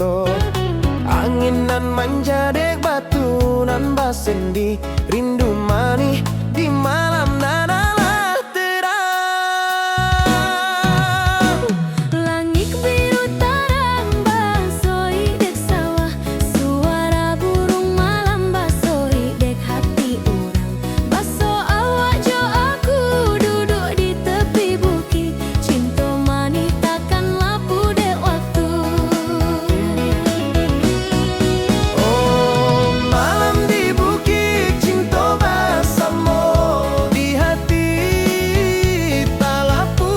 cinta. Angin nan manja dek batu nan basendi, rindu mani di malam nan alah terang. Langit biru tarang basoi dek sawah, suara burung malam basoi dek hati orang. Baso awak jo aku duduk di tepi bukit, cinta mani takkan lapu dek waktu. Oh, malam di bukit cinta bersama, di hati tak lapu.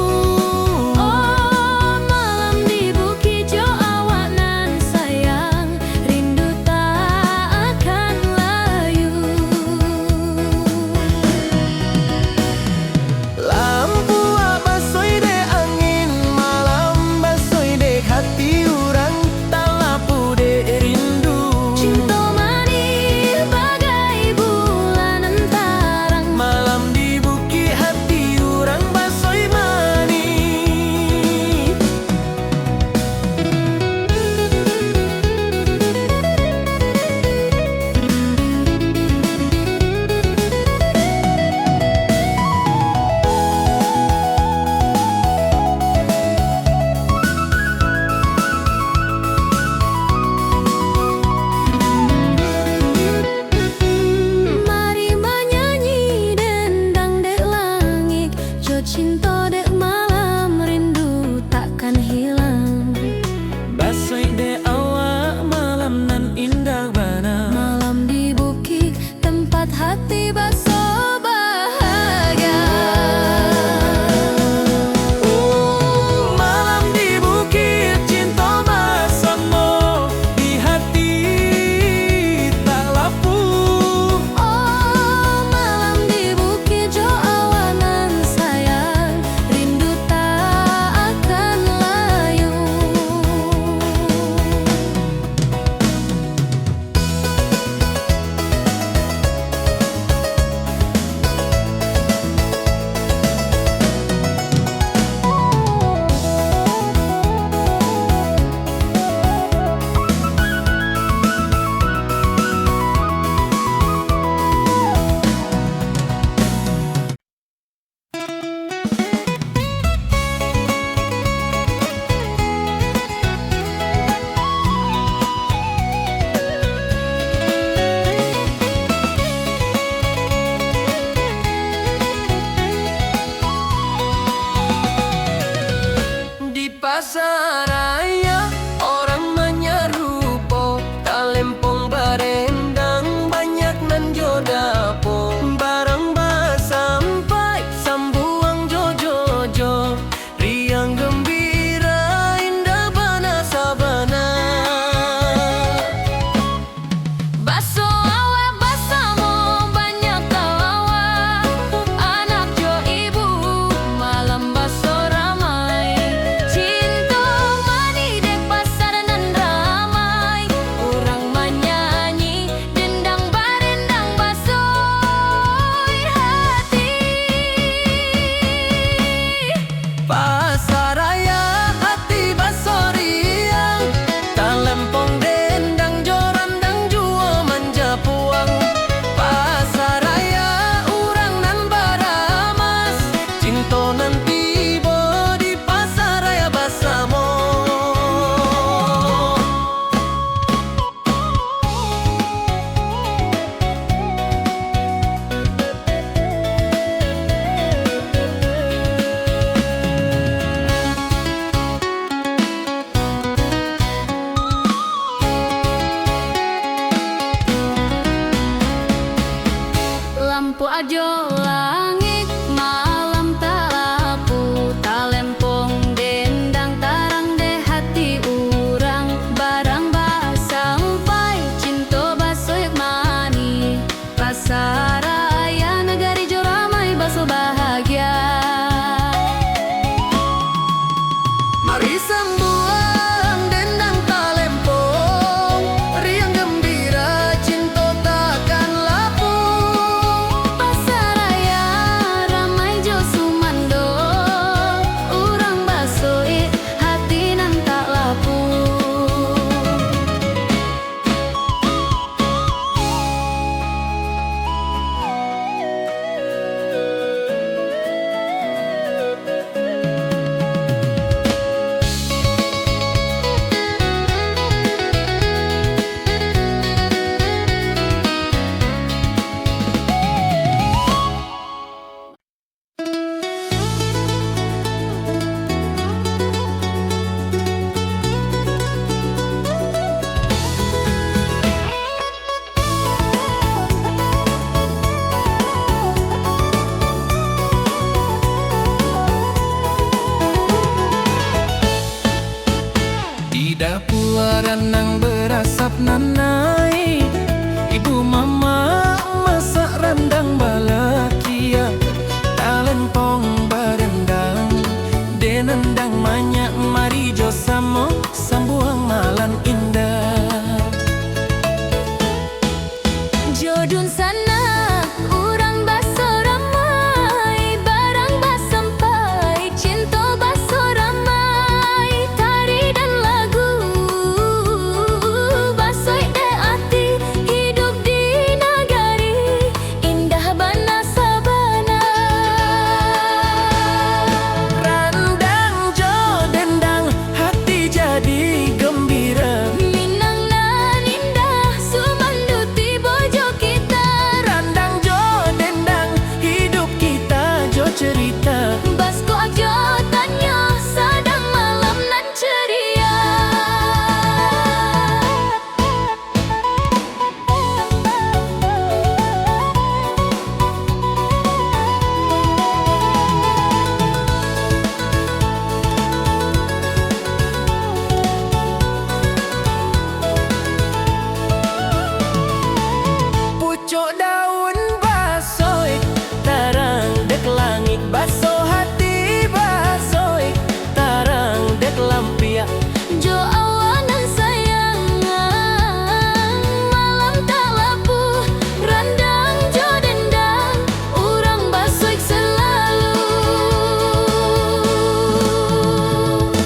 Oh, malam di bukit jo awak nan sayang, rindu tak akan layu. Lampu basoi dek angin, malam basoi dek hati orang, tak lapu dek rindu. Cinta mani bagai bulan antarang, Malam di bukit hati orang basoi mani. mari menyanyi dendang dek langit, jo cinta dek malam, rindu takkan hilang. Basoi dek awak malam nan indah bana. Malam di bukit tempat hati baso bahagia. Malam di bukit cinta bersama, di hati tak lapu. Oh, malam di bukit jo awak nan sayang, rindu tak akan layu. Di pasaraya orang menyerupo, talempong barendang banyak nan jodapo. Barang basampai sambuang jojojo, riang gembira indah bana sabana. Baso awak basamo banyak kawawa, anak jo ibu malam baso ramai. Cinta mani dek pasar nan ramai, orang menyanyi dendang barendang basoi hati. Pasaraya hati basoriang, talempong dendang jorandang jua manja puang. Pasaraya urang nan baramas, cinta nan tiba di pasaraya basamo. Lampu ajo langit malam tak lapu, talempong dendang tarang de hati urang. Barang basampai cinta basoyak mani, pasaraya negari jo ramai baso bahagia. Mari sambuang dendang talempong, riang gembira cinta takkan lapu. Pasaraya suara nang berasap nanai. Ibu mama masak rendang balakia, talempong barendang denendang banyak mari jo samo sambuang malam indah. Jodun sana urang baso ramai, barang bas sampai, cinta baso ramai, tari dan lagu basoi de ati, hidup di nagari indah bana sabana. Randang jo dendang hati jadi gembira, Minang nan indah sumanduti bojo kita, randang jo dendang hidup kita jo cerita. basko aja tanya sadang malam nan ceria. Pucuk daun basoi, tarang dek langit baso hati basoi, tarang dek lampiak. Jo awanan sayangan, malam tak lapu, randang jo dendang, urang basoik selalu.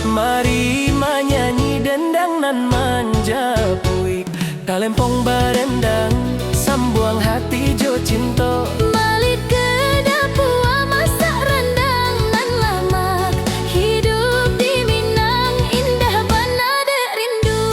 Mari menyanyi dendang nan manja puik, talempong barendang sambuang hati jo cinta. Malit ke dapua masak rendang nan lamak, hidup di Minang indah bana de rindu.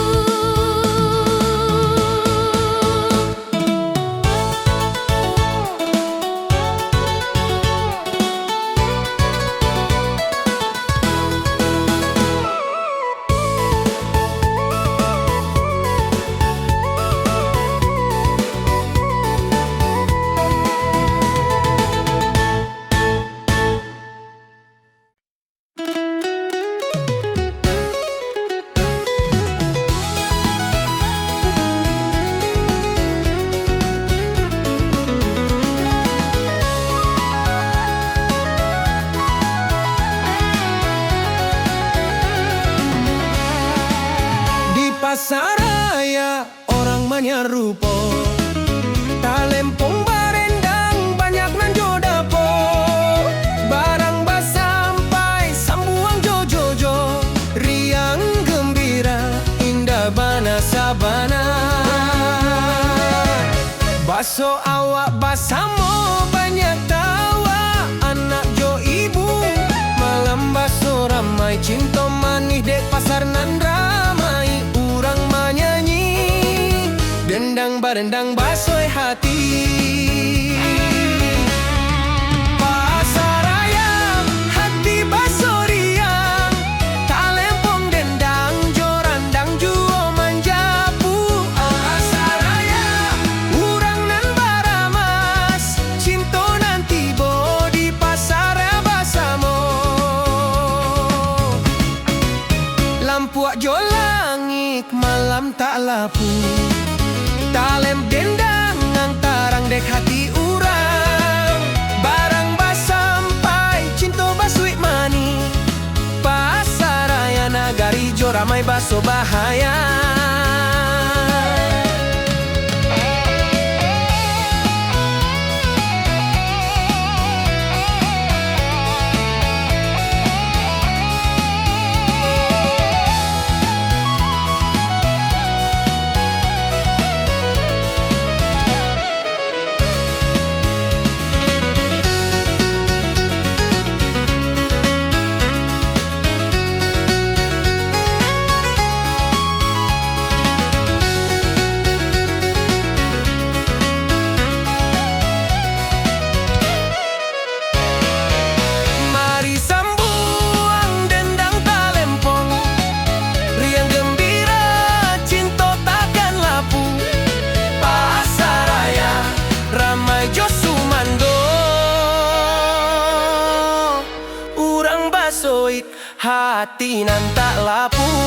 Di pasar raya orang banyak rupo, talempong barendang banyak nan jo dapo, barang bas sampai sambuang jo jo jo, riang gembira indah bana sabana. Baso awak basamo banyak tawa, anak jo ibu malam baso ramai, cinta manis dek pasar nan ramai, urang menyanyi dendang barendang basoi hati. Pasar raya hati baso riang, talempong dendang jo randang juo manjapu. Pasar raya urang nan baramas, cinta nan tibo di pasar raya basamo. Lampuak jo langit malam tak lapu, talem dendang ngang tarang dek hati urang, barang bas sampai cinta basuik mani, pasar raya nagari jo ramai baso bahaya. hati nan tak lapu.